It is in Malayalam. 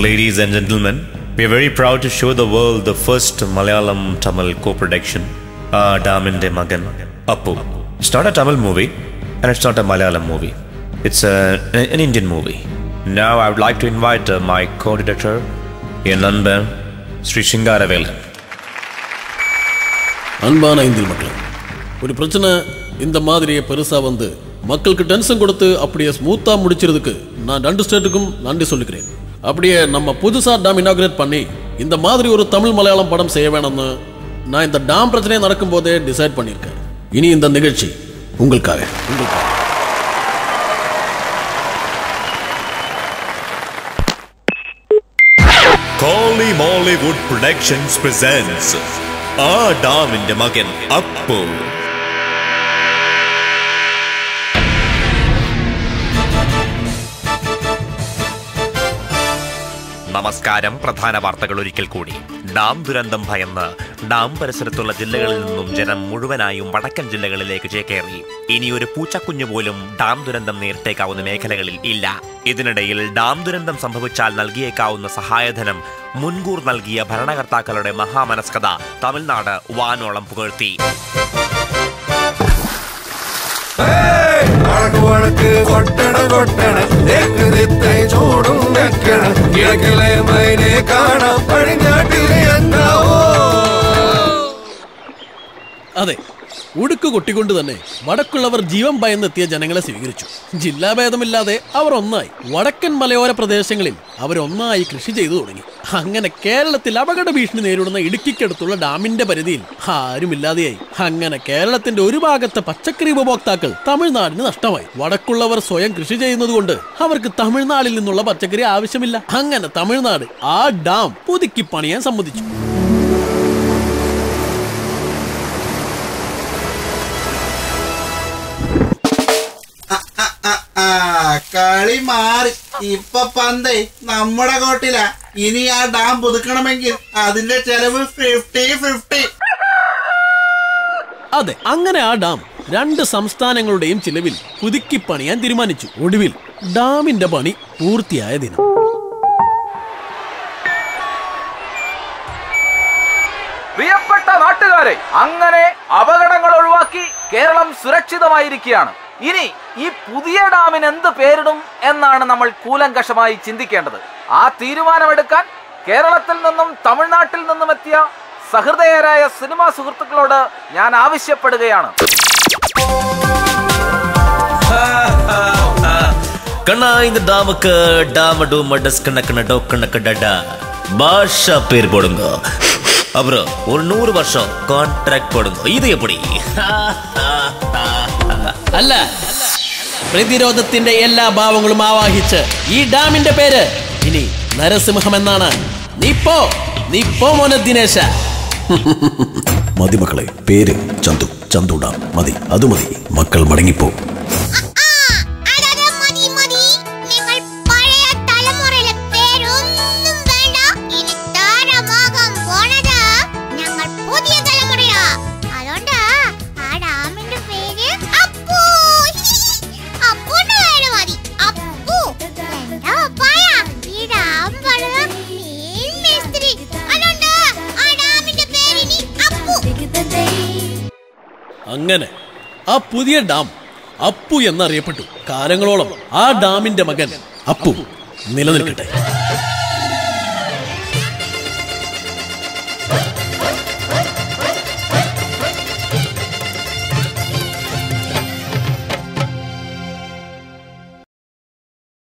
Ladies and gentlemen, we are very proud to show the world the first Malayalam Tamil co-production, Daminte Magan, Appu. It's not a Tamil movie and it's not a Malayalam movie. It's an Indian movie. Now I would like to invite my co-director, என் நண்பன் ஸ்ரீ சிங்காரவேலன். அன்பான இந்தில் மக்கள், ஒரு பிரச்சனை இந்த மாதிரியே பெருசாக வந்து மக்களுக்கு டென்ஷன் கொடுத்து அப்படியே ஸ்மூத்தாக முடிச்சிருதுக்கு நான் 2 ஸ்டேட்டுக்கும் நன்றி சொல்லிக்கிறேன். அப்படியே நம்ம புதுசாக டாம் இனாகிரேட் பண்ணி இந்த மாதிரி ஒரு தமிழ் மலையாளம் படம் செய்ய வேணும்னு நான் இந்த டாம் பிரச்சனையை நடக்கும்போதே டிசைட் பண்ணியிருக்கேன். இனி இந்த நிகழ்ச்சி உங்களுக்காக. Colly Mollywood Productions presents Daminte Magan, Appu. നമസ്കാരം. പ്രധാന വാർത്തകൾ ഒരിക്കൽ കൂടി. ഡാം ദുരന്തം ഭയന്ന് ഡാം പരിസരത്തുള്ള ജില്ലകളിൽ നിന്നും ജനം മുഴുവനായും വടക്കൻ ജില്ലകളിലേക്ക് ചേക്കേറി. ഇനിയൊരു പൂച്ചക്കുഞ്ഞു പോലും ഡാം ദുരന്തം നേരിട്ടേക്കാവുന്ന മേഖലകളിൽ ഇല്ല. ഇതിനിടയിൽ ഡാം ദുരന്തം സംഭവിച്ചാൽ നൽകിയേക്കാവുന്ന സഹായധനം മുൻകൂർ നൽകിയ ഭരണകർത്താക്കളുടെ മഹാമനസ്കത തമിഴ്നാട് വാനോളം പുകഴ്ത്തി. അതെ, ഉടുക്ക് കൊട്ടിക്കൊണ്ട് തന്നെ വടക്കുള്ളവർ ജീവൻ ഭയന്നെത്തിയ ജനങ്ങളെ സ്വീകരിച്ചു. ജില്ലാഭേദമില്ലാതെ അവർ ഒന്നായി. വടക്കൻ മലയോര പ്രദേശങ്ങളിൽ അവരൊന്നായി കൃഷി ചെയ്തു തുടങ്ങി. അങ്ങനെ കേരളത്തിൽ അപകട ഭീഷണി നേരിടുന്ന ഇടുക്കിക്കടുത്തുള്ള ഡാമിന്റെ പരിധിയിൽ ആരുമില്ലാതെയായി. അങ്ങനെ കേരളത്തിന്റെ ഒരു ഭാഗത്തെ പച്ചക്കറി ഉപഭോക്താക്കൾ തമിഴ്നാടിന് നഷ്ടമായി. വടക്കുള്ളവർ സ്വയം കൃഷി ചെയ്യുന്നത് കൊണ്ട് അവർക്ക് തമിഴ്നാട്ടിൽ നിന്നുള്ള പച്ചക്കറി ആവശ്യമില്ല. അങ്ങനെ തമിഴ്നാട് ആ ഡാം പുതുക്കി പണിയാൻ സമ്മതിച്ചു. കളി മാറി. ഇപ്പൊ പന്തേ നമ്മുടെ കോട്ടില. ഇനി ആ ഡാം പുതുക്കണമെങ്കിൽ അതിന്റെ ചെലവ് 50-50. അതെ, അങ്ങനെ ആ ഡാം 2 സംസ്ഥാനങ്ങളുടെയും ചിലവിൽ പുതുക്കി പണിയാൻ തീരുമാനിച്ചു. ഒടുവിൽ ഡാമിന്റെ പണി പൂർത്തിയായ ദിനം. പ്രിയപ്പെട്ട നാട്ടുകാരെ, അങ്ങനെ അപകടങ്ങൾ ഒഴിവാക്കി കേരളം സുരക്ഷിതമായിരിക്കുകയാണ്. ഇനി ഈ പുതിയ ഡാമിന് എന്ത് പേരിടും എന്നാണ് നമ്മൾ കൂലങ്കഷമായി ചിന്തിക്കേണ്ടത്. ആ തീരുമാനമെടുക്കാൻ കേരളത്തിൽ നിന്നും തമിഴ്നാട്ടിൽ നിന്നും എത്തിയ സഹൃദയരായ സിനിമാ സുഹൃത്തുക്കളോട് ഞാൻ ആവശ്യപ്പെടുകയാണ്. கண்ணா, இந்த டாமுக்கு டாமடு மடஸ் கணக்கு டோக்கணக்கு டடா பாஷா பேர் போடுங்க. அப்புறம் ஒரு 100 வருஷம் கான்ட்ராக்ட் போடுங்க. இது எப்படி? അല്ല, പ്രതിരോധത്തിന്റെ എല്ലാ ഭാവങ്ങളും ആവാഹിച്ച് ഈ ഡാമിന്റെ പേര് ഇനി നരസിംഹം എന്നാണ്. നീ പോ മോനെ ദിനേശ. മതി മക്കളെ, പേര് ചന്തു ഡാം മതി. അത് മതി, മക്കൾ മടങ്ങിപ്പോ. അങ്ങനെ ആ പുതിയ ഡാം അപ്പു എന്നറിയപ്പെട്ടു. കാലങ്ങളോളം ആ ഡാമിന്റെ മകൻ അപ്പു നിലനിൽക്കട്ടെ.